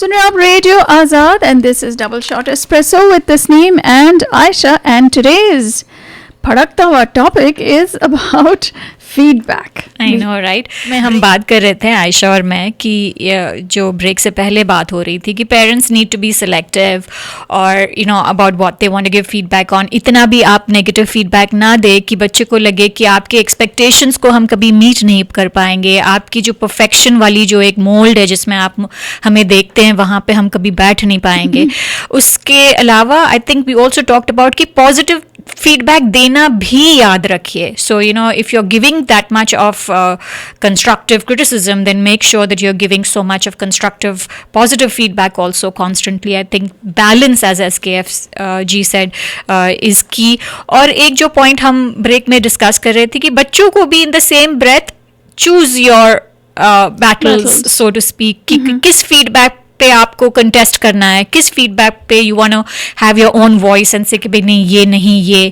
सुन रहे आप radio Azad and this is double shot espresso with Tasneem and Ayesha and today's भड़कता हुआ topic is about feedback. I know right. मैं हम बात कर रहे थे आयशा और मैं कि जो ब्रेक से पहले बात हो रही थी कि parents need to be selective और you know about what they want to give feedback on. इतना भी आप नेगेटिव फीडबैक ना दे कि बच्चे को लगे कि आपके एक्सपेक्टेशंस को हम कभी मीट नहीं कर पाएंगे. आपकी जो परफेक्शन वाली जो एक मोल्ड है जिसमें आप हमें देखते हैं वहाँ पे हम कभी बैठ नहीं पाएंगे. उसके अलावा I think we also talked about कि पॉजिटिव फीडबैक देना भी याद रखिए. So you know if you are giving that much of constructive criticism, then make sure that you're giving so much of constructive positive feedback also constantly. I think balance, as SKF ji said, is key. और एक जो point हम break में discuss कर रहे थे कि बच्चों को भी in the same breath choose your battles, so to speak. कि किस feedback पे आपको कंटेस्ट करना है, किस फीडबैक पे you want to have your own voice and say कि भाई नहीं ये नहीं ये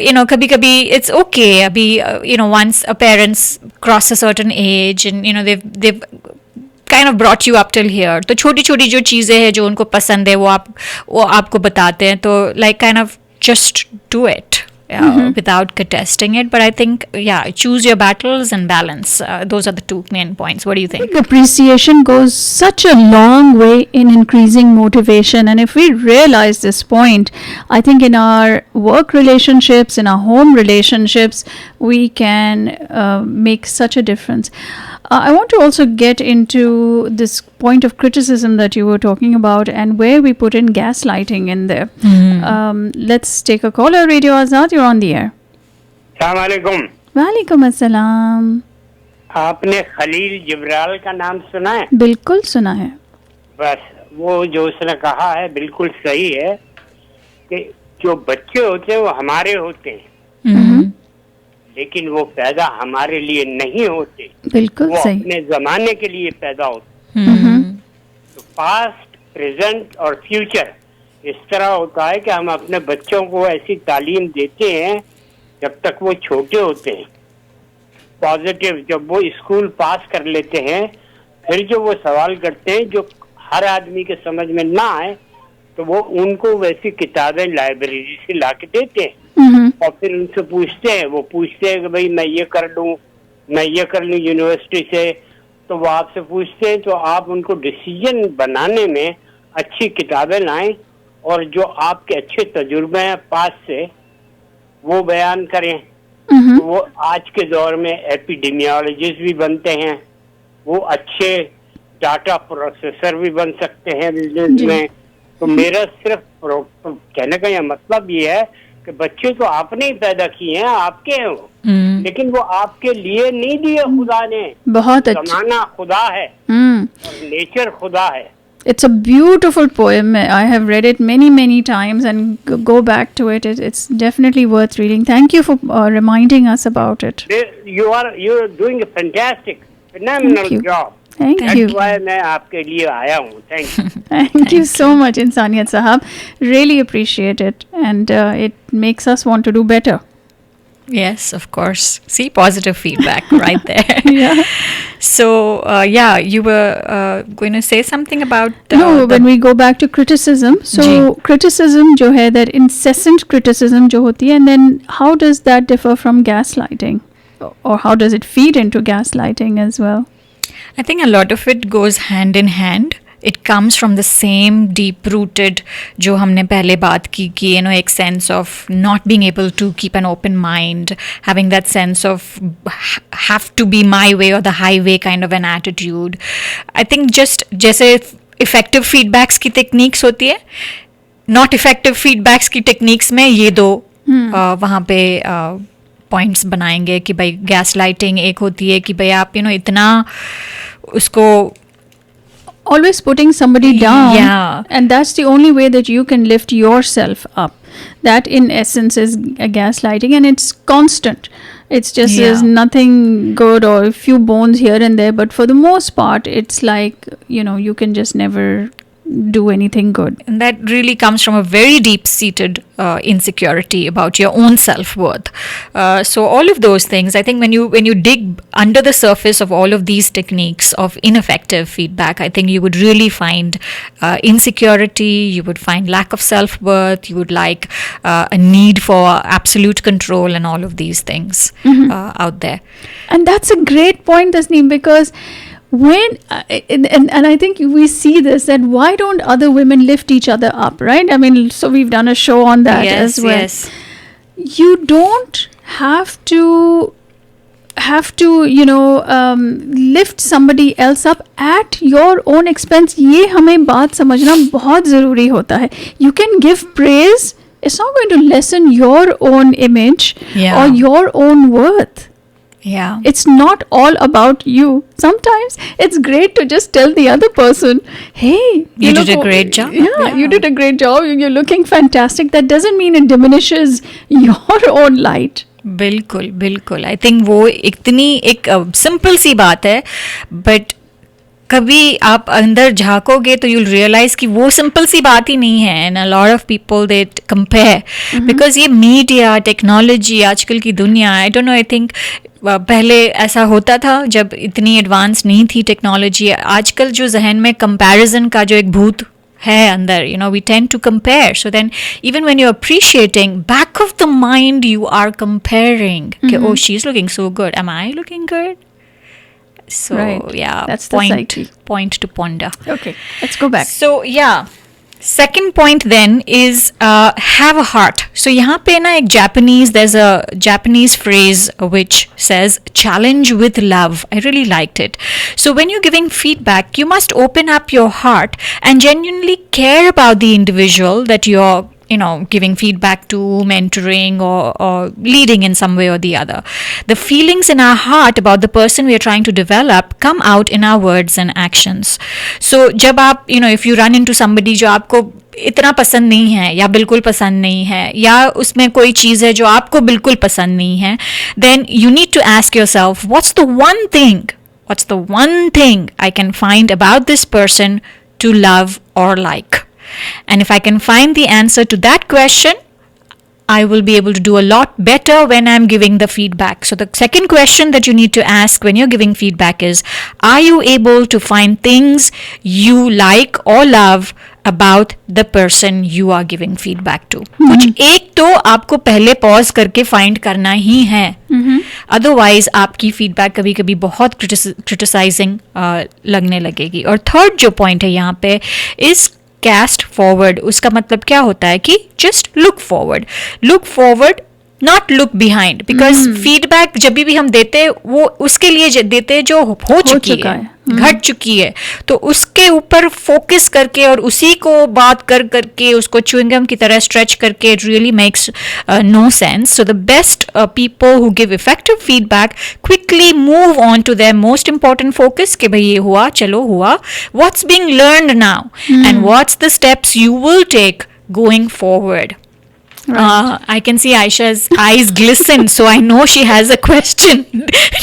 यू नो कभी कभी इट्स ओके. अभी you know once a parents cross a certain age and you know they kind of brought you up till here, तो छोटी छोटी जो चीज़ें हैं जो उनको पसंद है वो आपको बताते हैं. तो like kind of just do it without contesting it. But I think, yeah, choose your battles and balance. Those are the two main points. What do you think? Appreciation goes such a long way in increasing motivation, and if we realize this point, I think in our work relationships, in our home relationships, we can make such a difference. I want to also get into this point of criticism that you were talking about and where we put in gaslighting in there. Let's take a caller. Radio Azad, you're on the air. अस्सलाम वालेकुम. वालेकुम अस्सलाम. आपने खलील जिब्राल का नाम सुना है? बिल्कुल सुना है. बस वो जो उसने कहा है बिल्कुल सही है कि जो बच्चे होते हैं वो हमारे होते हैं, लेकिन वो पैदा हमारे लिए नहीं होते. बिल्कुल वो सही. अपने जमाने के लिए पैदा होते हैं. तो पास्ट, प्रेजेंट और फ्यूचर इस तरह होता है कि हम अपने बच्चों को ऐसी तालीम देते हैं जब तक वो छोटे होते हैं. पॉजिटिव जब वो स्कूल पास कर लेते हैं फिर जो वो सवाल करते हैं जो हर आदमी के समझ में ना आए तो वो उनको वैसी किताबें लाइब्रेरी से ला के देते हैं और फिर उनसे पूछते हैं. वो पूछते हैं कि भाई मैं ये कर लूँ, मैं ये कर लूँ यूनिवर्सिटी से. तो वो आपसे पूछते हैं तो आप उनको डिसीजन बनाने में अच्छी किताबें लाएं और जो आपके अच्छे तजुर्बे हैं पास से वो बयान करें. तो वो आज के दौर में एपिडेमियोलॉजिस्ट भी बनते हैं, वो अच्छे डाटा प्रोसेसर भी बन सकते हैं बिजनेस में. तो मेरा सिर्फ कहने का यह मतलब ये है कि बच्चे तो आपने ही पैदा किए हैं, आपके हैं वो, लेकिन वो आपके लिए नहीं दिए खुदा ने. बहुत अच्छा. जमाना खुदा है और नेचर खुदा है. It's a beautiful poem. I have read it many times and go back to it. It's definitely worth reading. Thank you for reminding us about it. You're doing a fantastic, phenomenal job. Thank you. That's why मैं आपके लिए आया हूँ. Thank you. Thank you so much, Insaniyat Sahab. Really appreciate it, and it makes us want to do better. Yes, of course. See, positive feedback right there. Yeah. So, yeah, you were going to say something about... No, when we go back to criticism, so criticism जो है, that incessant criticism जो होती है, and then how does that differ from gaslighting? Or how does it feed into gaslighting as well? I think a lot of it goes hand in hand. It comes from the same deep-rooted जो हमने पहले बात की कि you know एक sense of not being able to keep an open mind, having that sense of have to be my way or the highway kind of an attitude. I think just जैसे effective feedbacks की techniques होती है, not effective feedbacks की techniques में ये दो वहाँ पे points बनाएंगे कि भाई gaslighting एक होती है कि भाई आप you know इतना उसको always putting somebody down, Yeah. and that's the only way that you can lift yourself up. That in essence is a gaslighting, and it's constant. It's just there's nothing good or a few bones here and there, but for the most part it's like you know you can just never do anything good. And that really comes from a very deep-seated insecurity about your own self-worth. So all of those things, I think when you dig under the surface of all of these techniques of ineffective feedback, I think you would really find insecurity, you would find lack of self-worth, you would like a need for absolute control and all of these things out there. And that's a great point, Tasneem, because when and I think we see this, that why don't other women lift each other up, right? I mean, so we've done a show on that as well. Yes. You don't have to lift somebody else up at your own expense. ये हमें बात समझना बहुत ज़रूरी होता है. You can give praise. It's not going to lessen your own image or your own worth. Yeah. It's not all about you. Sometimes it's great to just tell the other person, hey, you did a great job. Yeah, you did a great job. You're looking fantastic. That doesn't mean it diminishes your own light. बिल्कुल बिल्कुल. I think वो इतनी एक simple सी बात है, but कभी आप अंदर झाँकोगे तो you'll realize कि वो सिंपल सी बात ही नहीं है. And a lot of people they compare because ये मीडिया टेक्नोलॉजी आजकल की दुनिया, I don't know, I think पहले ऐसा होता था जब इतनी एडवांस नहीं थी टेक्नोलॉजी. आजकल जो जहन में कंपैरिजन का जो एक भूत है अंदर, we tend to compare. So then even when you're appreciating, back of the mind you are comparing. Okay, oh, she's looking so good, am I looking good? So right. Yeah, that's the psyche. Point to ponder. Okay, let's go back. So yeah, second point then is have a heart. So यहाँ पे ना एक there's a Japanese phrase which says challenge with love. I really liked it. So when you're giving feedback, you must open up your heart and genuinely care about the individual that you're giving feedback to, mentoring or leading in some way or the other. The feelings in our heart about the person we are trying to develop come out in our words and actions. So जब आप if you run into somebody जो आपको इतना पसंद नहीं है या बिल्कुल पसंद नहीं है या उसमें कोई चीज़ है जो आपको बिल्कुल पसंद नहीं है, then you need to ask yourself, what's the one thing I can find about this person to love or like? And if I can find the answer to that question, I will be able to do a lot better when I'm giving the feedback. So the second question that you need to ask when you're giving feedback is, are you able to find things you like or love about the person you are giving feedback to? कुछ एक तो आपको पहले pause करके find करना ही है. Otherwise आपकी feedback कभी कभी बहुत क्रिटिसाइजिंग लगने लगेगी. और थर्ड जो पॉइंट है यहाँ पे इज कैस्ट फॉरवर्ड. उसका मतलब क्या होता है कि just look forward, not look behind. Because feedback जब भी हम देते हैं वो उसके लिए देते हैं जो हो चुकी है, घट चुकी है. तो उसके ऊपर फोकस करके और उसी को बात करके उसको च्युइंगम की तरह स्ट्रेच करके it really makes no sense. So the best people who give effective feedback quickly move on to their most important focus कि भाई ये हुआ, चलो हुआ. What's being learned now and what's the steps you will take going forward. I can see Aisha's eyes glisten, so I know she has a question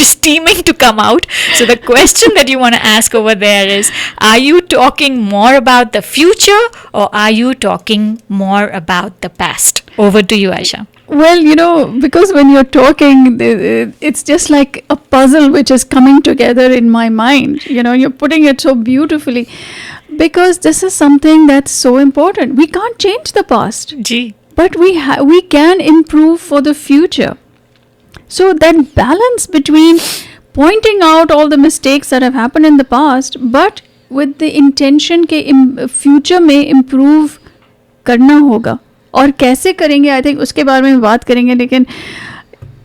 steaming to come out. So the question that you want to ask over there is, are you talking more about the future or are you talking more about the past? Over to you, Aisha. Well, because when you're talking, it's just like a puzzle which is coming together in my mind. You're putting it so beautifully because this is something that's so important. We can't change the past. Ji. But we can improve for the future. So that balance between pointing out all the mistakes that have happened in the past, but with the intention के future में improve करना होगा. और कैसे करेंगे, I think उसके बारे में बात करेंगे, लेकिन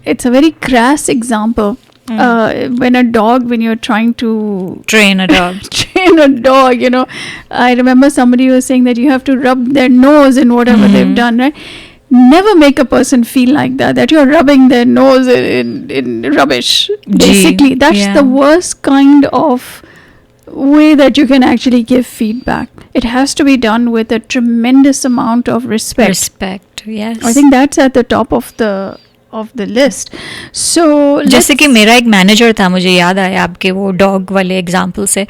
it's a very crass example. When you're trying to train a dog, I remember somebody was saying that you have to rub their nose in whatever they've done, right? Never make a person feel like that you're rubbing their nose in rubbish. Basically, that's the worst kind of way that you can actually give feedback. It has to be done with a tremendous amount of respect. Yes. I think that's at the top of the of the list. So जैसे कि मेरा एक manager था, मुझे याद आया आपके वो डॉग वाले एग्जाम्पल से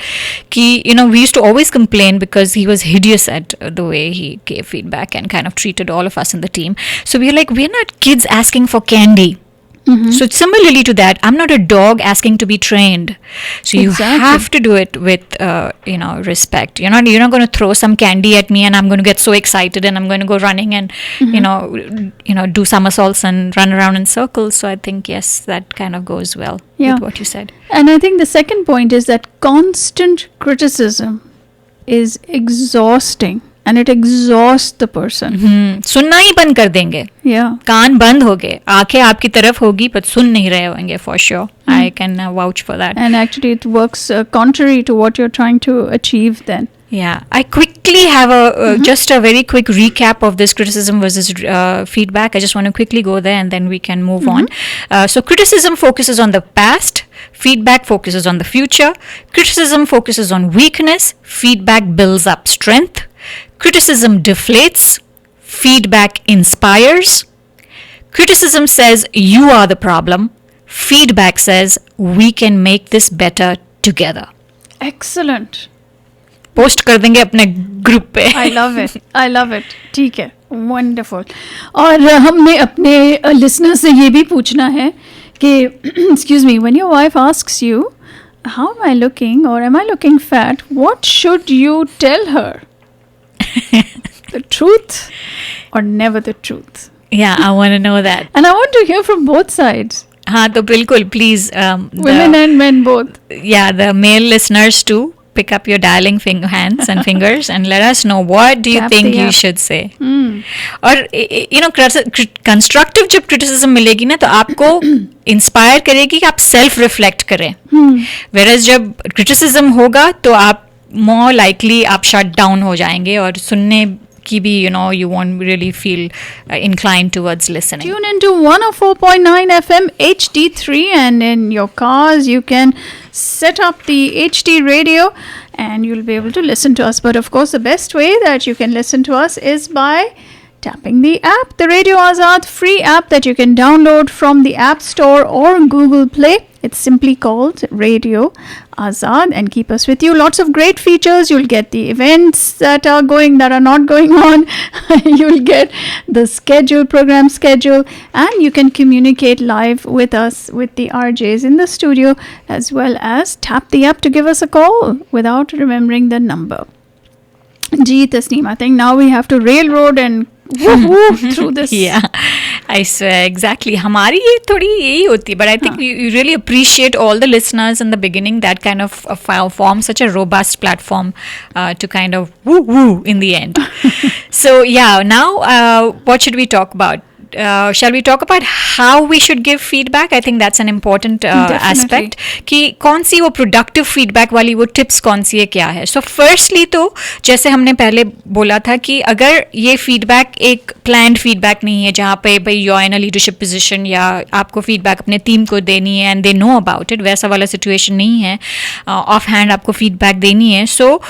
कि you know we used to always complain because he was hideous at the way he gave feedback and kind of treated all of us in the team. So we are like we are not kids asking for candy. So similarly to that, I'm not a dog asking to be trained. So you Exactly. have to do it with respect. You're not going to throw some candy at me and I'm going to get so excited and I'm going to go running and do somersaults and run around in circles. So I think yes, that kind of goes well Yeah. with what you said. And I think the second point is that constant criticism is exhausting and it exhausts the person. सुनना ही बंद कर देंगे. Yeah. कान बंद हो गए, आंखें आपकी तरफ होगी पर सुन नहीं रहे होंगे for sure. I can vouch for that. And actually it works contrary to what you're trying to achieve then. Yeah, I quickly have just a very quick recap of this criticism versus feedback. I just want to quickly go there and then we can move on. So criticism focuses on the past, feedback focuses on the future. Criticism focuses on weakness, feedback builds up strength. Criticism deflates, feedback inspires. Criticism says you are the problem, feedback says we can make this better together. Excellent. Post कर देंगे अपने group पे. I love it. I love it. ठीक है. Wonderful. और हमने अपने listeners से ये भी पूछना है कि excuse me, when your wife asks you, how am I looking or am I looking fat, what should you tell her? The truth or never the truth? Yeah, I want to know that. And I want to hear from both sides. हाँ तो बिल्कुल please Women and men both. the male listeners too, pick up your dialing hands and fingers and let us know what do you Tap think the you app. should say. और constructive जब criticism मिलेगी ना तो आपको inspire करेगी कि आप self reflect करें. Whereas जब criticism होगा तो आप more likely आप shut down हो जाएंगे और सुनने की भी you won't really feel inclined towards listening. Tune into 104.9 FM HD3 and in your cars you can set up the HD radio and you'll be able to listen to us. But of course the best way that you can listen to us is by tapping the app, the Radio Azad free app that you can download from the App Store or Google Play. It's simply called Radio Azad and keep us with you. Lots of great features. You'll get the events that are not going on. You'll get the program schedule, and you can communicate live with us, with the RJs in the studio, as well as tap the app to give us a call without remembering the number. Gee, Tasneem, I think now we have to railroad and through this. Yeah, I swear, exactly. हमारी ये थोड़ी यही होती है, but I think you really appreciate all the listeners in the beginning that kind of form such a robust platform to kind of woo in the end. So yeah, now what should we talk about? Shall we talk about how we should give feedback? I think that's an important aspect. कि कौन सी वो productive feedback वाली वो tips कौन सी है, क्या है? So firstly तो जैसे हमने पहले बोला था कि अगर ये feedback एक planned feedback नहीं है जहाँ पे भाई you're in a leadership position या आपको feedback अपने team को देनी है and they know about it, वैसा वाला situation नहीं है, off hand आपको feedback देनी है. So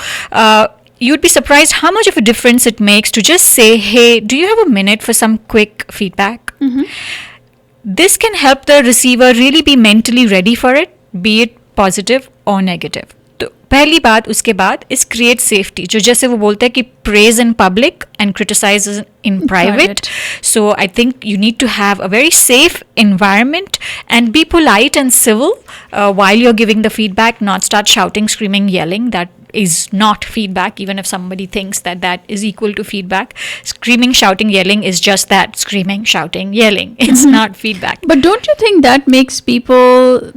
you'd be surprised how much of a difference it makes to just say, hey, do you have a minute for some quick feedback? This can help the receiver really be mentally ready for it, be it positive or negative. तो पहली बात उसके बाद is create safety. जो जैसे वो बोलते हैं कि praise in public and criticize in private. So I think you need to have a very safe environment and be polite and civil while you're giving the feedback, not start shouting, screaming, yelling. That is not feedback, even if somebody thinks that is equal to feedback. Screaming, shouting, yelling is just that, screaming, shouting, yelling. It's not feedback. But don't you think that makes people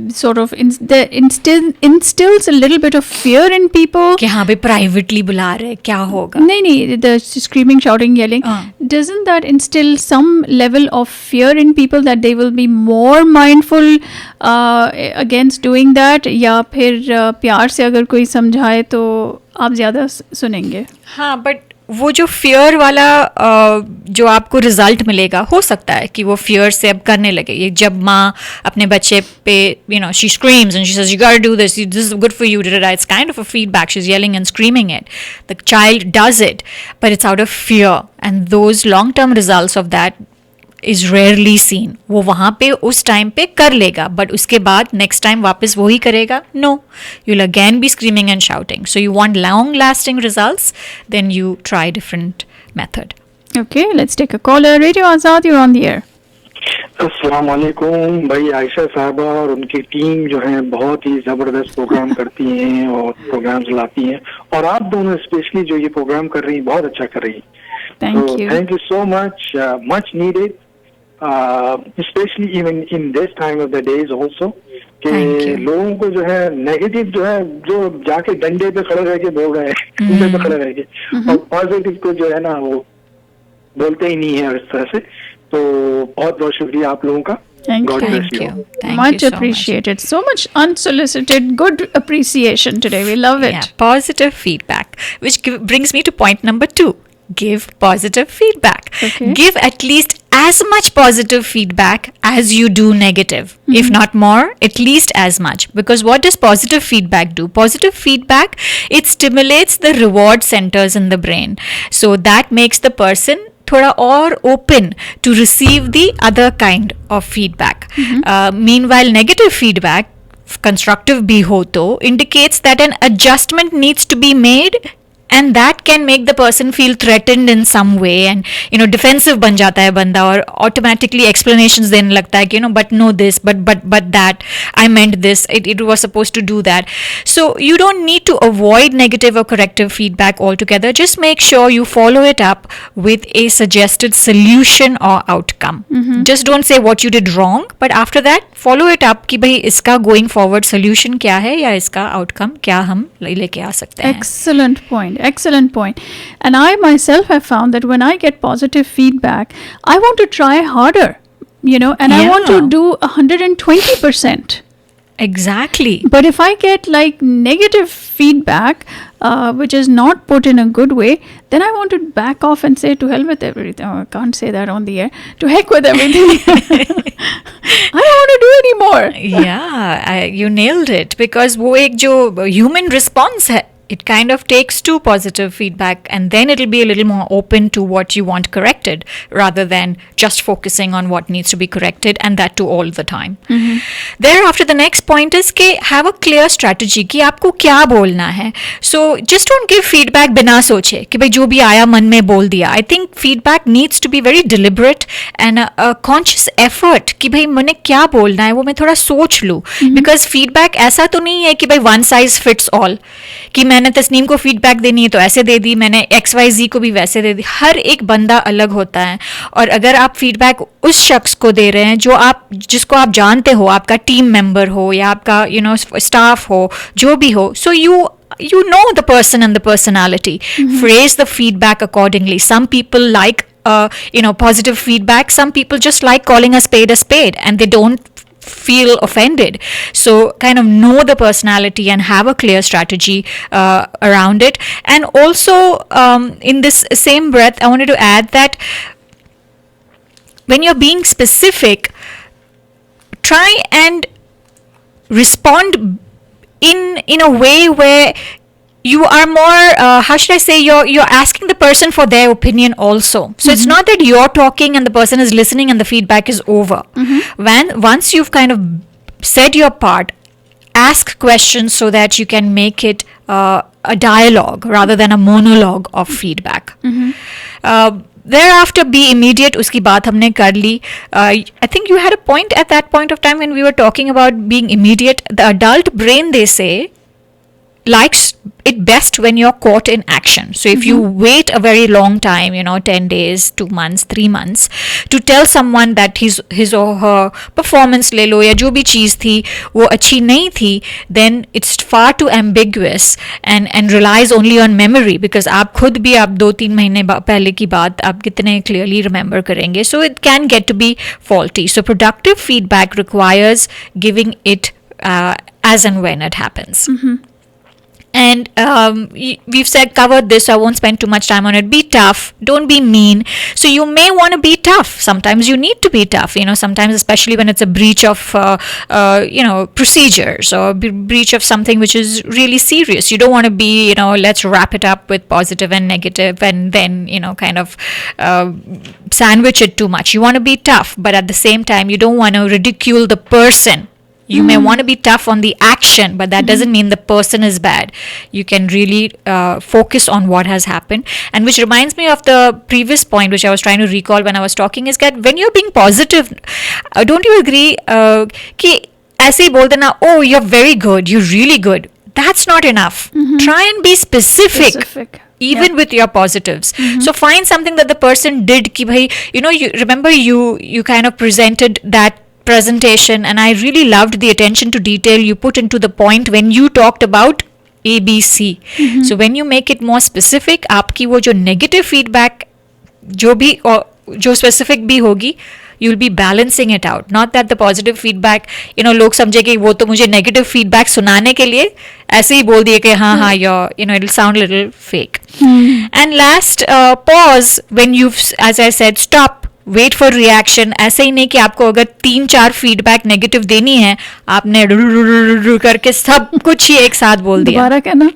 sort of instills a little bit of fear in people? कि हाँ भाई privately बुला रहे, क्या होगा? नहीं, the screaming, shouting, yelling, doesn't that instill some level of fear in people that they will be more mindful against doing that? या फिर प्यार से अगर कोई समझाए तो आप ज़्यादा सुनेंगे? हाँ, but वो जो फियर वाला जो आपको रिजल्ट मिलेगा, हो सकता है कि वो फियर से अब करने लगे. ये जब माँ अपने बच्चे पे she screams and she says you gotta do this is good for you, it's kind of a feedback. She's yelling and screaming it. The child does it, but it's out of fear, and those long-term results of that is rarely seen. वो वहाँ पे उस time पे कर लेगा, but उसके बाद next time वापस वही करेगा? No. You'll again be screaming and shouting. So you want long-lasting results, then you try different method. Okay, let's take a caller. Radio Azad, you're on the air. अस्सलाम वालेकुम भाई। आयशा साहबा और उनकी टीम जो है बहुत ही जबरदस्त प्रोग्राम करती हैं और प्रोग्राम्स लाती हैं, और आप दोनों स्पेशली जो ये प्रोग्राम कर रही हैं बहुत अच्छा कर रही हैं। Thank you. Thank you so much. Much needed, especially even in this time of the days also. कि Thank you. लोगों को जो है नेगेटिव जो है जो जाके डंडे पे खड़े रह के बोल रहे हैं, डंडे पे खड़े रह के, और पॉजिटिव को जो है ना वो बोलते ही नहीं है इस तरह से। तो बहुत बहुत शुक्रिया आप लोगों का। Thank God you. bless Thank you. you. Thank Much you so much. appreciated. So much unsolicited, good appreciation today. We love it. Yeah, positive feedback, which brings me to point number 2. Give positive feedback. Okay. Give at least as much positive feedback as you do negative. If not more, at least as much. Because what does positive feedback do? Positive feedback, it stimulates the reward centers in the brain. So that makes the person थोड़ा और open to receive the other kind of feedback. Meanwhile, negative feedback, constructive भी हो तो, indicates that an adjustment needs to be made, and that can make the person feel threatened in some way, and defensive बन जाता है बंदा, और automatically explanations देने लगता है कि but no this, but that, I meant this, it was supposed to do that. So you don't need to avoid negative or corrective feedback altogether. Just make sure you follow it up with a suggested solution or outcome. Just don't say what you did wrong, but after that follow it up कि भाई इसका going forward solution क्या है, या इसका outcome क्या हम लेके आ सकते हैं. Excellent point. Excellent point. And I myself have found that when I get positive feedback, I want to try harder, and I want to Yeah. do 120%. Exactly. But if I get like negative feedback, which is not put in a good way, then I want to back off and say to hell with everything. Oh, I can't say that on the air. To heck with everything. I don't want to do anymore. Yeah, you nailed it, because वो एक जो human response है, it kind of takes to positive feedback, and then it'll be a little more open to what you want corrected, rather than just focusing on what needs to be corrected, and that too all the time. Thereafter, the next point is कि have a clear strategy कि आपको क्या बोलना है. So just don't give feedback बिना सोचे कि भाई जो भी आया मन में बोल दिया. I think feedback needs to be very deliberate and a conscious effort कि भाई मैंने क्या बोलना है वो मैं थोड़ा सोच लूँ. Because feedback ऐसा तो नहीं है कि भाई one size fits all, कि मैंने तस्नीम को फीडबैक देनी है तो ऐसे दे दी, मैंने XYZ को भी वैसे दे दी. हर एक बंदा अलग होता है, और अगर आप फीडबैक उस शख्स को दे रहे हैं जिसको आप जानते हो, आपका टीम मेंबर हो या आपका स्टाफ हो, जो भी हो, so you know the person and the personality. Phrase the feedback accordingly. Some people like positive feedback. Some people just like calling a spade, and they don't feel offended. So kind of know the personality and have a clear strategy around it. And also in this same breath, I wanted to add that when you're being specific, try and respond in a way where you are more how should I say, you're asking the person for their opinion also. So it's not that you're talking and the person is listening and the feedback is over. Once you've kind of said your part, ask questions so that you can make it a dialogue rather than a monologue of feedback. Thereafter, be immediate. उसकी बात हमने कर ली. I think you had a point at that point of time when we were talking about being immediate. The adult brain, they say, likes it best when you're caught in action. So if you wait a very long time, 10 days, 2 months, 3 months, to tell someone that his or her performance ले लो या जो भी चीज़ थी वो अच्छी नहीं थी, then it's far too ambiguous and relies only on memory, because आप खुद भी आप 2-3 महीने पहले की बात आप कितने clearly remember करेंगे. So it can get to be faulty. So productive feedback requires giving it as and when it happens. And we've covered this, so I won't spend too much time on it. Be tough, don't be mean. So you may want to be tough. Sometimes you need to be tough, sometimes, especially when it's a breach of procedures, or breach of something which is really serious. You don't want to be, let's wrap it up with positive and negative, and then kind of sandwich it too much. You want to be tough, but at the same time you don't want to ridicule the person. You may want to be tough on the action, but that doesn't mean the person is bad. You can really focus on what has happened. And which reminds me of the previous point which I was trying to recall when I was talking, is that when you're being positive, don't you agree कि ऐसे ही बोल देना, oh, you're very good, you're really good. That's not enough. Try and be specific. Even with your positives. So find something that the person did ki bhai, you remember you kind of presented that presentation, and I really loved the attention to detail you put into the point when you talked about ABC. So when you make it more specific, आपकी वो जो negative feedback जो भी जो specific भी होगी, you will be balancing it out. Not that the positive feedback, लोग समझे कि वो तो मुझे negative feedback सुनाने के लिए ऐसे ही बोल दिए कि हाँ it'll sound a little fake. And last, pause when you've, as I said, stop. Wait for reaction. ऐसे ही नहीं कि आपको अगर 3-4 फीडबैक नेगेटिव देनी है, आपने करके सब कुछ ही एक साथ बोल दिया. दोबारा कहना.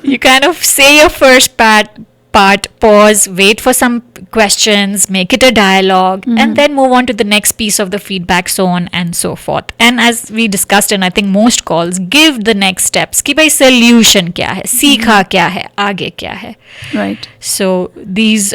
You kind of say your first part, pause, wait for some questions, make it a dialogue, and then move on to the next piece of the feedback, so on and so forth. And as we discussed in I think most calls, give the next steps कि भाई solution क्या है, सीखा क्या है, आगे क्या है. Right. So these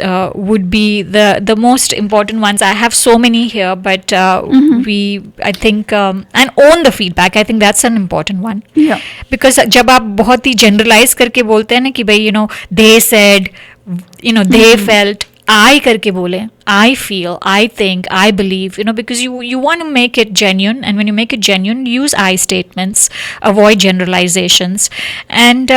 would be the most important ones. I have so many here, but I think and own the feedback. I think that's an important one. Yeah. Because जब आप बहुत ही generalize करके बोलते हैं ना कि भाई they said, they felt, I करके बोले, I feel, I think, I believe, because you want to make it genuine, and when you make it genuine, use I statements, avoid generalizations. And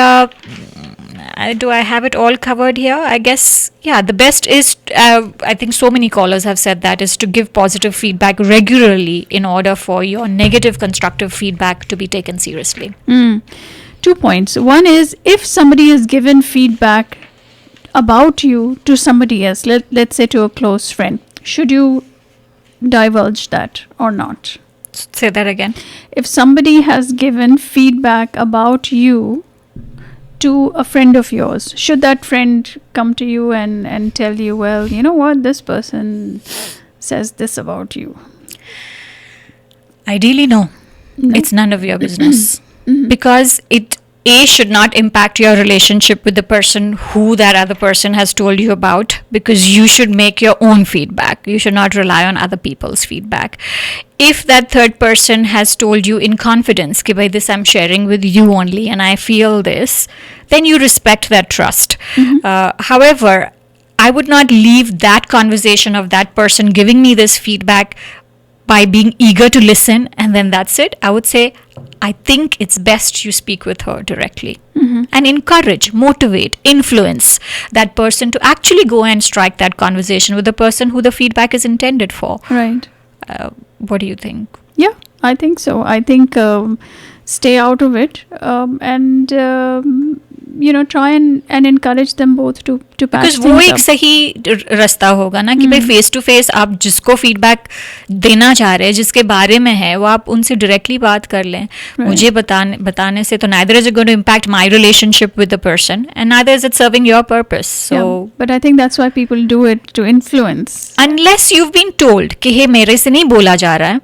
do I have it all covered here? I guess, yeah, the best is, I think so many callers have said that, is to give positive feedback regularly in order for your negative constructive feedback to be taken seriously. 2 points. One is, if somebody has given feedback about you to somebody else, let's say to a close friend, should you divulge that or not? Say that again. If somebody has given feedback about you to a friend of yours, should that friend come to you and tell you, well, you know what, this person says this about you? Ideally, no. It's none of your business. Because it should not impact your relationship with the person who that other person has told you about, because you should make your own feedback. You should not rely on other people's feedback. If that third person has told you in confidence, ki bhai, this I'm sharing with you only and I feel this, then you respect that trust. However, I would not leave that conversation of that person giving me this feedback by being eager to listen and then that's it. I would say, I think it's best you speak with her directly and encourage, motivate, influence that person to actually go and strike that conversation with the person who the feedback is intended for. Right. What do you think? Yeah, I think so. I think stay out of it and try and encourage them both to patch Because things वो एक up. सही रास्ता होगा ना कि भाई face to face आप जिसको फीडबैक देना चाह रहे हैं, जिसके बारे में है, वो आप उनसे डायरेक्टली बात कर लें. मुझे बताने से तो neither is it going to impact my relationship with the person and neither is it serving your purpose. So Yeah, but I think that's why people do it, to influence. unless you've been told कि hey मेरे से नहीं बोला जा रहा है,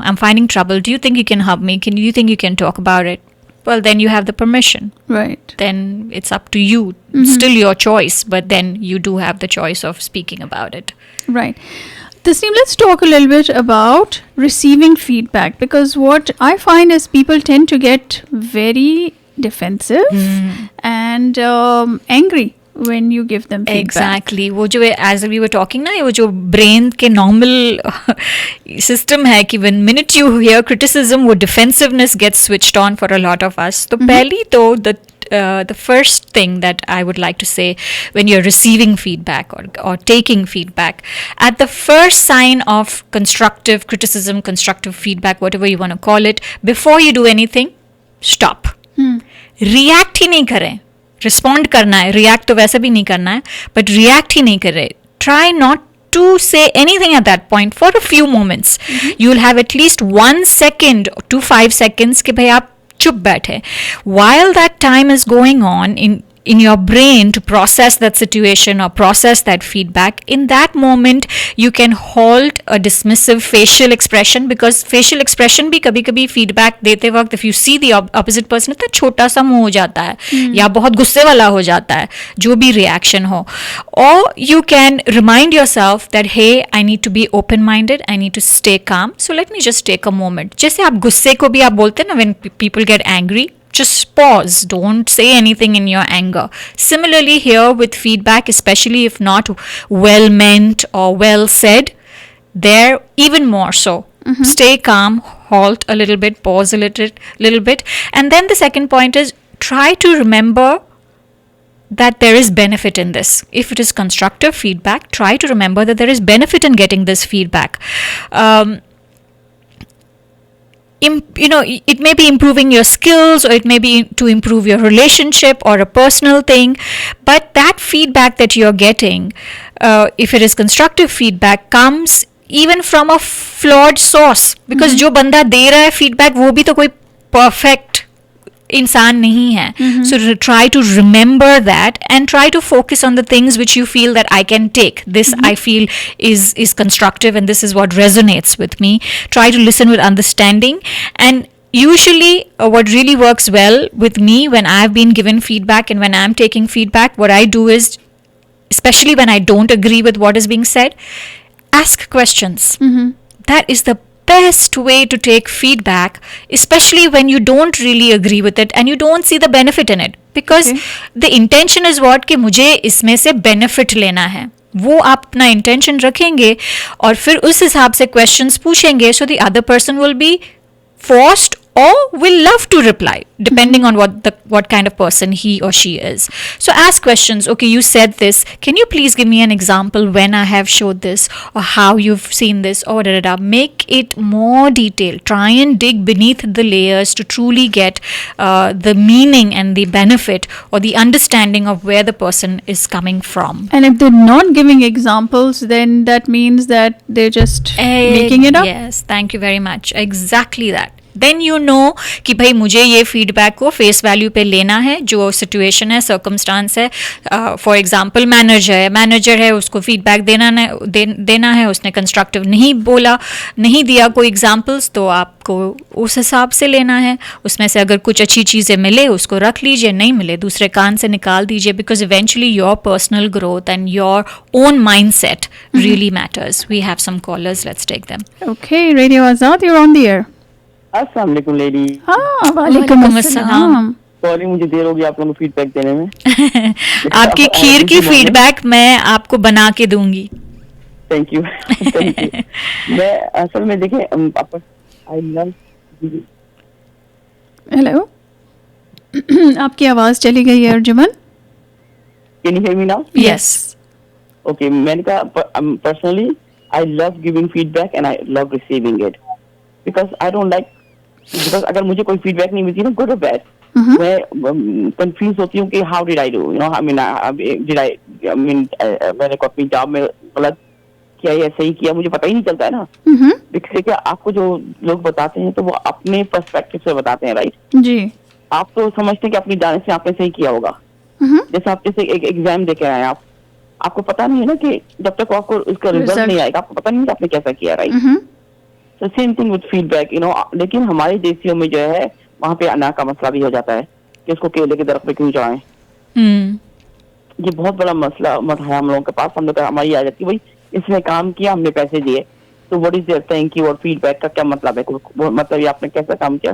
I'm finding trouble, do you think you can help me, do you think you can talk about it? Well, then you have the permission. Right. Then it's up to you. Still your choice, but then you do have the choice of speaking about it. Right. Tasneem, let's talk a little bit about receiving feedback, because what I find is people tend to get very defensive and angry when you give them feedback. Exactly. वो जो as we were talking ना, वो जो brain के normal system है कि when minute you hear criticism, वो defensiveness gets switched on for a lot of us. तो पहली तो the first thing that I would like to say when you're receiving feedback or taking feedback, at the first sign of constructive criticism, constructive feedback, whatever you want to call it, before you do anything, stop. React ही नहीं करें. Respond करना है, react तो वैसे भी नहीं करना है, but react ही नहीं करें. Try not to say anything at that point for a few moments. You'll have at least 1 second to 5 seconds कि भाई आप चुप बैठे. While that time is going on in your brain to process that situation or process that feedback, in that moment you can halt a dismissive facial expression, because facial expression भी कभी-कभी feedback देते वक्त if you see the opposite person इतना छोटा सा मुंह हो जाता है या बहुत गुस्से वाला हो जाता है, जो भी reaction हो. Or you can remind yourself that hey, I need to be open-minded, I need to stay calm, so let me just take a moment. जैसे आप गुस्से को भी आप बोलते हैं ना, when people get angry, just pause. Don't say anything in your anger. Similarly here with feedback, especially if not well meant or well said, there even more so. Stay calm, halt a little bit, pause a little bit. And then the second point is, try to remember that there is benefit in this. If it is constructive feedback, try to remember that there is benefit in getting this feedback. It may be improving your skills, or it may be to improve your relationship or a personal thing, but that feedback that you're getting, if it is constructive feedback, comes even from a flawed source, because जो बंदा दे रहा है feedback वो भी तो कोई perfect इंसान नहीं है. So try to remember that and try to focus on the things which you feel that I can take. This I feel is constructive and this is what resonates with me. Try to listen with understanding. And usually what really works well with me when I've been given feedback and when I'm taking feedback, what I do is, especially when I don't agree with what is being said, ask questions. That is the best way to take feedback, especially when you don't really agree with it and you don't see the benefit in it, because the intention is what कि मुझे इसमें से benefit लेना है. वो आप अपना intention रखेंगे और फिर उस हिसाब से questions पूछेंगे, so the other person will be forced or will love to reply, depending on what kind of person he or she is. So ask questions. Okay, you said this. Can you please give me an example when I have showed this, or how you've seen this, or da. Make it more detailed. Try and dig beneath the layers to truly get the meaning and the benefit or the understanding of where the person is coming from. And if they're not giving examples, then that means that they're just making it up. Yes, thank you very much. Exactly that. Then you know कि भाई मुझे ये feedback को face value पे लेना है, जो situation है, सर्कमस्टांस है. फॉर एग्जांपल मैनेजर है, उसको फीडबैक देना है, उसने कंस्ट्रक्टिव नहीं दिया कोई एग्जांपल्स, तो आपको उस हिसाब से लेना है. उसमें से अगर कुछ अच्छी चीज़ें मिले उसको रख लीजिए, नहीं मिले दूसरे कान से निकाल दीजिए, because eventually your personal growth and your own mindset really matters. We have some callers, let's take them. Okay, Radio Azad, you're on the air. अस्सलाम वालेकुम लेडी. वालेकुम अस्सलाम. सॉरी मुझे देर हो गई आप लोगों को फीडबैक देने में. आपकी खीर की फीडबैक मैं आपको बना के दूंगी. Thank you. मैं असल में देखिए आई लव. हेलो. आपकी आवाज चली गई है Arjuman. Can you hear me now? Yes. Okay, मैंने कहा personally I love giving feedback and I love receiving it, because I don't like, because अगर मुझे कोई फीडबैक नहीं मिलती ना, गुड और बैड, मैं कंफ्यूज होती हूँ कि हाउ डिड आई डू, मैंने अपनी जॉब में गलत किया या सही किया, मुझे पता ही नहीं चलता है ना. देखिए क्या आपको जो लोग बताते हैं तो वो अपने पर्सपेक्टिव से बताते हैं, राइट जी. आप तो समझते हैं कि अपनी जाने से आपने सही किया होगा. जैसे आप जैसे एक एग्जाम देके आए, आपको पता नहीं है ना कि जब तक आपको उसका रिजल्ट नहीं आएगा आपको पता नहीं कि आपने कैसा किया, right. So same thing with feedback, लेकिन हमारे देशियों में जो है वहाँ पे अनाज का मसला भी हो जाता है कि उसको केले के दरख्त पे क्यों चढ़ाएं. ये बहुत बड़ा मसला है हम लोगों के पास. हम लोग हमारी आ जाती है, भाई इसने काम किया, हमने पैसे दिए, तो what is there thank you और फीडबैक का क्या मतलब है? मतलब ये आपने कैसा काम किया.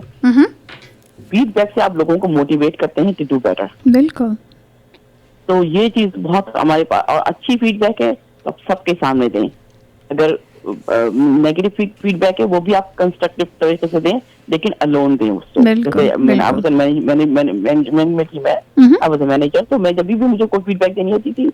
फीडबैक से आप लोगों को मोटिवेट करते हैं टू डू बेटर. बिल्कुल. तो ये चीज बहुत हमारे पास, और अच्छी फीडबैक है तो आप सबके सामने दें. अगर नेगेटिव फीडबैक है वो भी आप कंस्ट्रक्टिव तरीके से दें, लेकिन अलोन दें उसको। जैसे मैनेजमेंट में थी मैं, आई वाज अ मैनेजर, तो मैं जब भी मुझे कोई फीडबैक देनी होती थी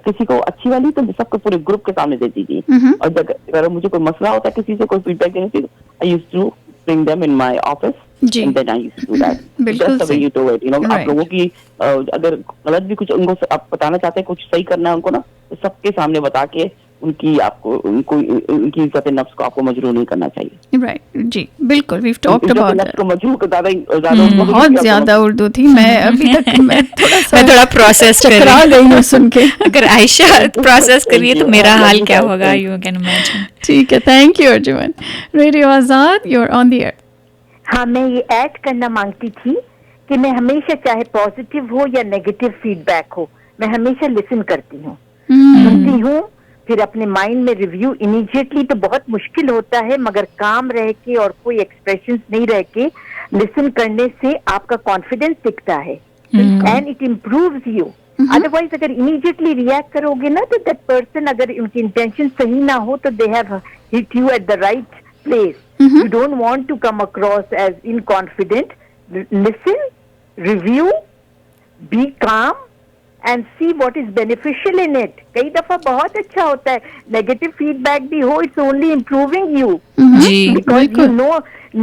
किसी को अच्छी वाली, तो सबको पूरे ग्रुप के सामने देती थी। और अगर मुझे कोई मसला होता है किसी से कोई फीडबैक देनी थी, I used to bring them in my office and then I used to do that. बिल्कुल just the way you do it, you know. आप लोगों की अगर गलत भी कुछ उनको आप बताना चाहते हैं, कुछ सही करना है उनको ना, तो सबके सामने बता के उनकी इज्जत नफ्स को आपको मजरूर नहीं करना चाहिए। राइट, जी बिल्कुल, वी टॉक्ड अबाउट दैट। बहुत ज्यादा उर्दू थी, मैं अभी तक मैं थोड़ा प्रोसेस चकरा गई हूँ सुन के। अगर आयशा प्रोसेस करिए तो मेरा हाल क्या होगा, यू कैन इमेजिन। ठीक है, thank you Arjuman. Radio Azad, you are on the air. हाँ, मैं ये ऐड करना मांगती थी कि मैं हमेशा, चाहे पॉजिटिव हो या नेगेटिव फीडबैक हो, मैं हमेशा लिसन करती हूँ, सुनती हूँ, फिर अपने माइंड में रिव्यू। इमीडिएटली तो बहुत मुश्किल होता है, मगर काम रह के और कोई एक्सप्रेशंस नहीं रह के लिसन करने से आपका कॉन्फिडेंस दिखता है and it improves you. Otherwise अगर इमीडिएटली रिएक्ट करोगे ना, तो दैट पर्सन, अगर उनकी इंटेंशन सही ना हो, तो they have hit you at the right place. You don't want to come across as inconfident. Listen, review, be calm and see what is beneficial in it. कई दफा बहुत अच्छा होता है, negative feedback भी हो, it's only improving you. Because you know,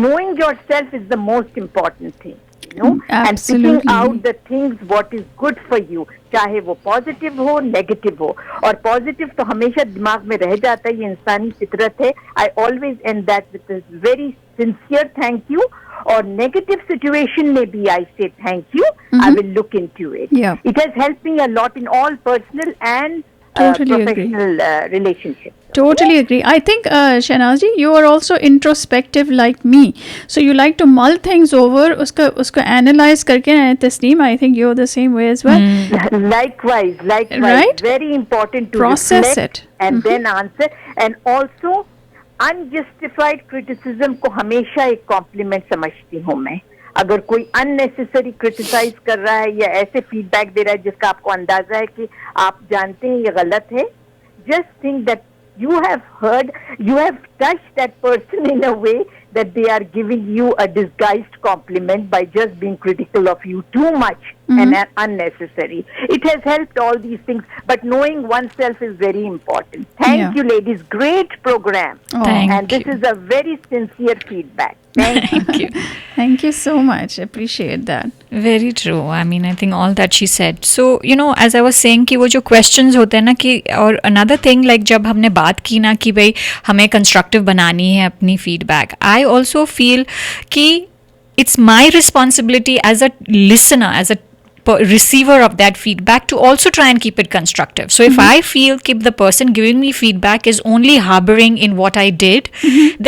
knowing yourself is the most important thing. You know, and picking out the things what is good for you, चाहे वो पॉजिटिव हो नेगेटिव हो। और पॉजिटिव तो हमेशा दिमाग में रह जाता है, ये इंसानी फितरत है। I always and that with very sincere thank you. और नेगेटिव सिचुएशन में भी आई से thank you, I will look into it. It has helped me a lot in all personal and professional relationship. Totally agree. I think, Shahnaz ji, you are also introspective like me. So you like to mull things over, usko analyze karke, and Tasneem, I think you're the same way as well. Likewise. Right? Very important to process reflect it and then answer. And also, unjustified criticism को हमेशा एक compliment समझती हूँ मैं। अगर कोई unnecessary criticise कर रहा है या ऐसे फीडबैक दे रहा है जिसका आपको अंदाजा है कि आप जानते हैं ये गलत है, just think that you have heard, you have touched that person in a way that they are giving you a disguised compliment by just being critical of you too much and unnecessary. It has helped all these things, but knowing oneself is very important. Thank you, ladies. Great program. And this is a very sincere feedback. Thank you. Thank you so much. Appreciate that. Very true. I mean, I think all that she said. So, you know, as I was saying कि वो जो questions होते हैं ना कि, और another thing like जब हमने बात की ना कि भाई हमें constructive बनानी है अपनी feedback, I also feel कि it's my responsibility as a listener, as a receiver of that feedback to also try and keep it constructive. So if I feel that the person giving me feedback is only harboring in what I did,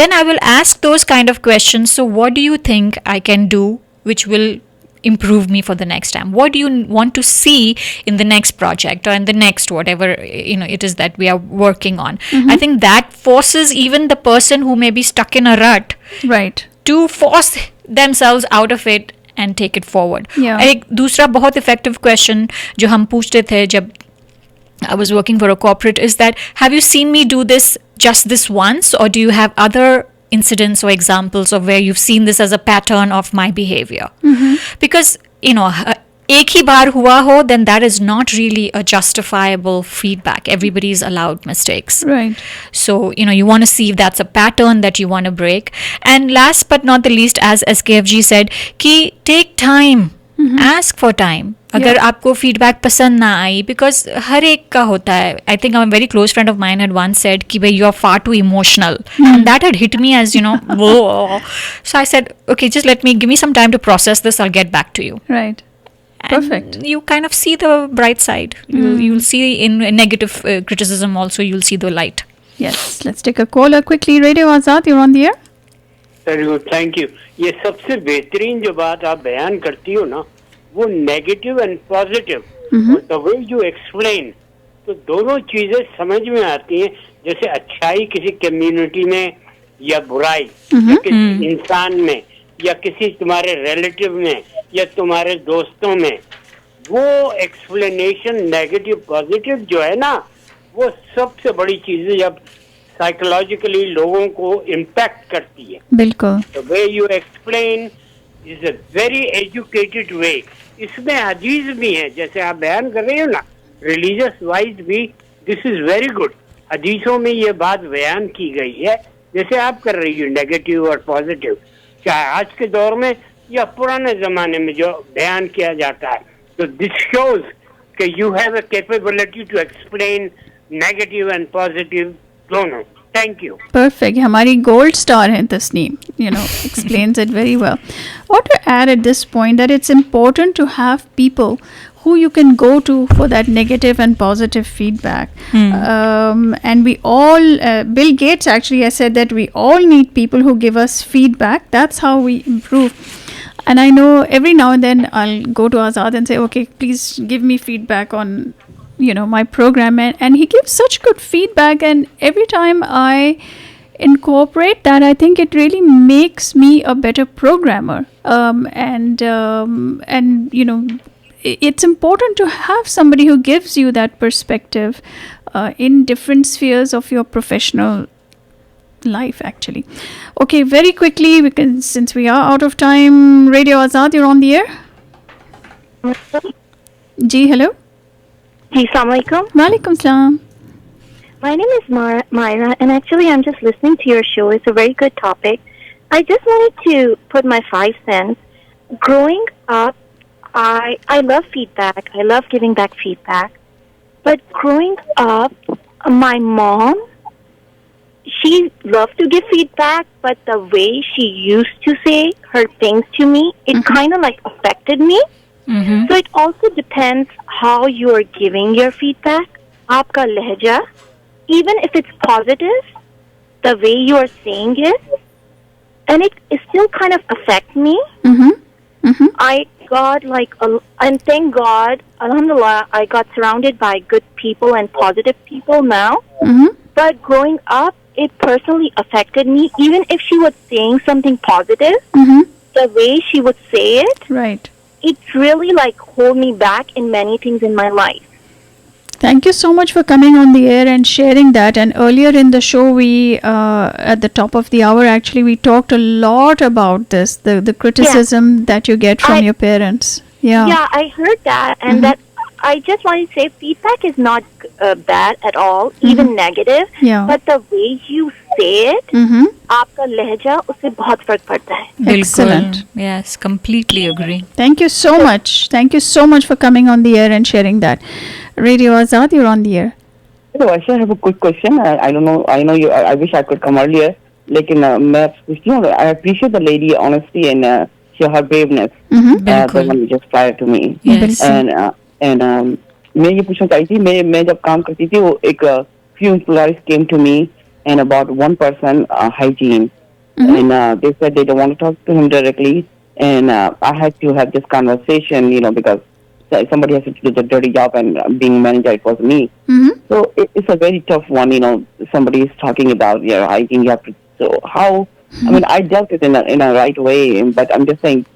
then I will ask those kind of questions. So what do you think I can do which will improve me for the next time? What do you want to see in the next project or in the next whatever it is that we are working on? I think that forces even the person who may be stuck in a rut, right, to force themselves out of it and take it forward. एक दूसरा बहुत effective question जो हम पूछते थे जब I was working for a corporate is that, have you seen me do this just this once, or do you have other incidents or examples of where you've seen this as a pattern of my behavior? Because एक ही बार हुआ हो, then that is not really a justifiable feedback. Everybody is allowed mistakes. Right. So, you want to see if that's a pattern that you want to break. And last but not the least, as SKFG said, कि take time. Ask for time. अगर आपको feedback पसंद ना आई, because हर एक का होता है. I think a very close friend of mine had once said कि भाई you are far too emotional. And that had hit me as, whoa. So I said, okay, just give me some time to process this. I'll get back to you. Right. Perfect. And you kind of see the bright side. You'll see in negative criticism also, you'll see the light. Yes. Let's take a caller quickly. Radio Azad, you're on the air. Very good. Thank you. ये सबसे बेहतरीन जो बात आप बयान करती हो ना, वो नेगेटिव एंड पॉजिटिव, और द वे यू एक्सप्लेन, तो दोनों चीजें समझ में आती हैं. जैसे अच्छाई किसी कम्युनिटी में या बुराई या किसी इंसान में या किसी तुम्हारे रिलेटिव में या तुम्हारे दोस्तों में, वो एक्सप्लेनेशन नेगेटिव पॉजिटिव जो है ना, वो सबसे बड़ी चीज है. जब साइकोलॉजिकली लोगों को इम्पैक्ट करती है. बिल्कुल. The way you explain is a very educated way. इसमें हदीस भी है, जैसे आप बयान कर रहे हो ना, रिलीजियस वाइज भी दिस इज वेरी गुड. हदीसों में ये बात बयान की गई है, जैसे आप कर रही हो नेगेटिव और पॉजिटिव, चाहे आज के दौर में या पुराने जमाने में जो बयान किया जाता है. तो दिस शोज कि you have a capability to explain negative and positive दोनों. Thank you. Perfect. हमारी gold star है Tasneem. Explains it very well. What to add at this point that it's important to have people who you can go to for that negative and positive feedback. And we all, Bill Gates actually has said that we all need people who give us feedback. That's how we improve. And I know every now and then I'll go to Azad and say, okay, please give me feedback on my program, and he gives such good feedback, and every time I incorporate that, I think it really makes me a better programmer. And it's important to have somebody who gives you that perspective in different spheres of your professional life actually. Okay, very quickly, since we are out of time, Radio Azad, you're on the air. Ji, hello. Hey, Assalamualaikum. Walaikum salam. My name is Myra, and actually I'm just listening to your show. It's a very good topic. I just wanted to put my 5 cents. Growing up, I love feedback. I love giving back feedback. But growing up, my mom, she loved to give feedback, but the way she used to say her things to me, it kind of like affected me. So it also depends how you are giving your feedback. Aapka lehja, even if it's positive, the way you are saying it, and it still kind of affect me. I got and thank God, alhamdulillah, I got surrounded by good people and positive people now. But growing up, it personally affected me. Even if she was saying something positive, the way she would say it, right, it's really hold me back in many things in my life. Thank you so much for coming on the air and sharing that. And earlier in the show, we at the top of the hour, actually, we talked a lot about this, the criticism that you get from your parents. Yeah, I heard that, and that I just want to say feedback is not bad at all, even negative. Yeah. But the way you say it, आपका लहजा उससे बहुत फर्क पड़ता है. Excellent. Yes, completely agree. Thank you so much. Thank you so much for coming on the air and sharing that. Radio Azad, you're on the air. So actually, I have a quick question. I don't know. I know you. I wish I could come earlier. लेकिन मैं पूछती हूँ. I appreciate the lady honesty and her braveness. The one just prior to me. Yes. And मैं ये पूछना चाहती थी. मैं जब काम करती थी, वो एक few employees came to me and about one person hygiene, and they said they don't want to talk to him directly, and I had to have this conversation, because somebody has to do the dirty job, and being manager, it was me. So it's a very tough one, somebody is talking about your hygiene. You have to, so how? I mean, I dealt it in a right way, but I'm just saying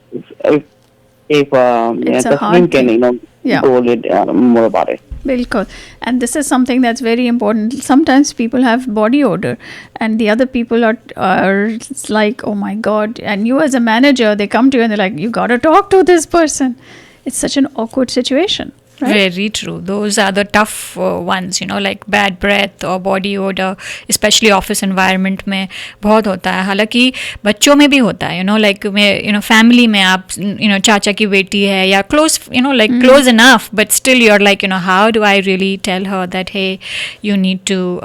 if Tasneem can, go a little more about it. Bilkul. And this is something that's very important. Sometimes people have body odor, and the other people are it's like, oh my God. And you as a manager, they come to you and they're like, you got to talk to this person. It's such an awkward situation. Right? Very true. Those are the tough ones, like bad breath or body odor, especially office environment में बहुत होता है. हालांकि बच्चों में भी होता है, like family में आप, चाचा की बेटी है या close, close enough, but still you're like, how do I really tell her that, hey, you need to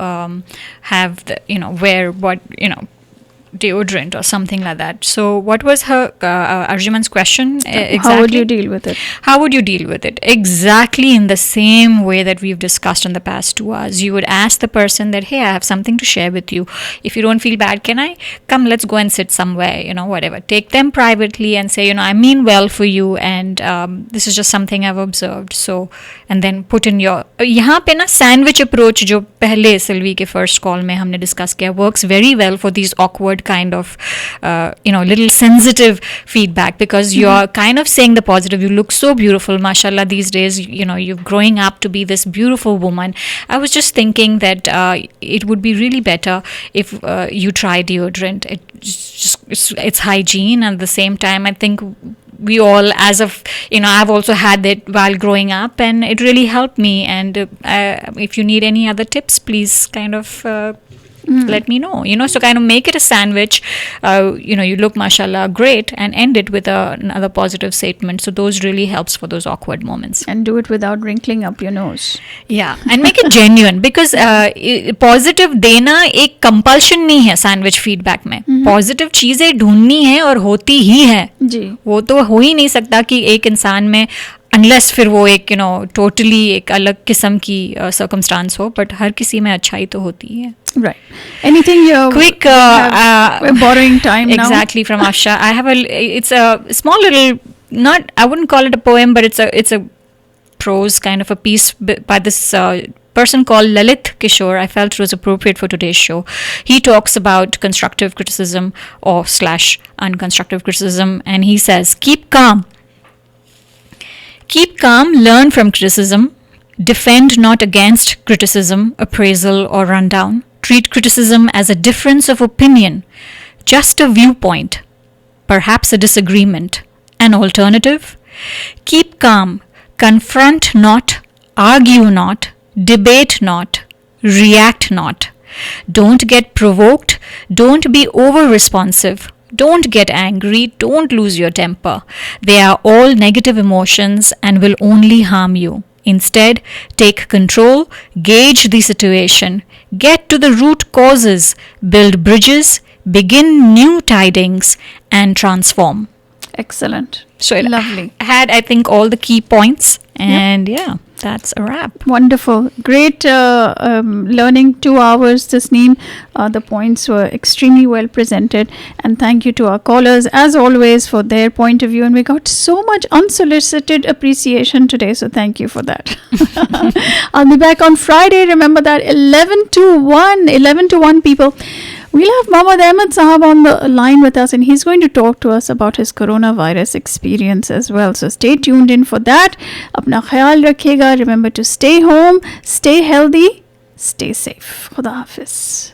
have the, wear what, deodorant or something like that. So what was her Arjuman's question exactly? How would you deal with it? How would you deal with it? Exactly in the same way that we've discussed in the past 2 hours. You would ask the person that, hey, I have something to share with you. If you don't feel bad, can I come, let's go and sit somewhere, whatever. Take them privately and say, I mean well for you, and this is just something I've observed. So, and then put in your, यहाँ पे ना sandwich approach जो पहले सिल्वी के first call में हमने discuss किया works very well for these awkward awkward kind of, little sensitive feedback, because you're kind of saying the positive. You look so beautiful, mashallah, these days, you're growing up to be this beautiful woman. I was just thinking that it would be really better if you try deodorant. It's hygiene, and at the same time, I think we all, I've also had that while growing up, and it really helped me. And if you need any other tips, please kind of let me know. So kind of make it a sandwich. You look, mashallah, great, and end it with another positive statement. So those really helps for those awkward moments. And do it without wrinkling up your nose. Yeah, and make it genuine, because positive देना एक compulsion नहीं है sandwich feedback में. Positive चीजें ढूंढनी है और होती ही है. जी. वो तो हो ही नहीं सकता कि एक इंसान में अनलेस फिर वो एक टोटली एक अलग किस्म की सर्कमस्टांस हो, बट हर किसी में अच्छाई तो होती है. Right. Anything quick we're borrowing time now. Exactly, from Asha. It's a small little, I wouldn't call it a poem, but it's a prose kind of a piece by this person called Lalit Kishore. I felt it was appropriate for today's show. He talks about constructive criticism or / unconstructive criticism, and he says, keep calm. Keep calm, learn from criticism. Defend not against criticism, appraisal, or rundown. Treat criticism as a difference of opinion, just a viewpoint, perhaps a disagreement. An alternative? Keep calm, confront not, argue not, debate not, react not. Don't get provoked, don't be over-responsive. Don't get angry, don't lose your temper. They are all negative emotions and will only harm you. Instead, take control, gauge the situation, get to the root causes, build bridges, begin new tidings, and transform. Excellent. So it lovely. Had, I think, all the key points, and yeah, that's a wrap. Wonderful. Great learning 2 hours, Tasneem. The points were extremely well presented. And thank you to our callers, as always, for their point of view. And we got so much unsolicited appreciation today. So thank you for that. I'll be back on Friday. Remember that 11 to 1 people. We'll have Mohammad Ahmed Sahab on the line with us, and he's going to talk to us about his coronavirus experience as well. So stay tuned in for that. Apna khayal rakhega. Remember to stay home, stay healthy, stay safe. Khuda Hafiz.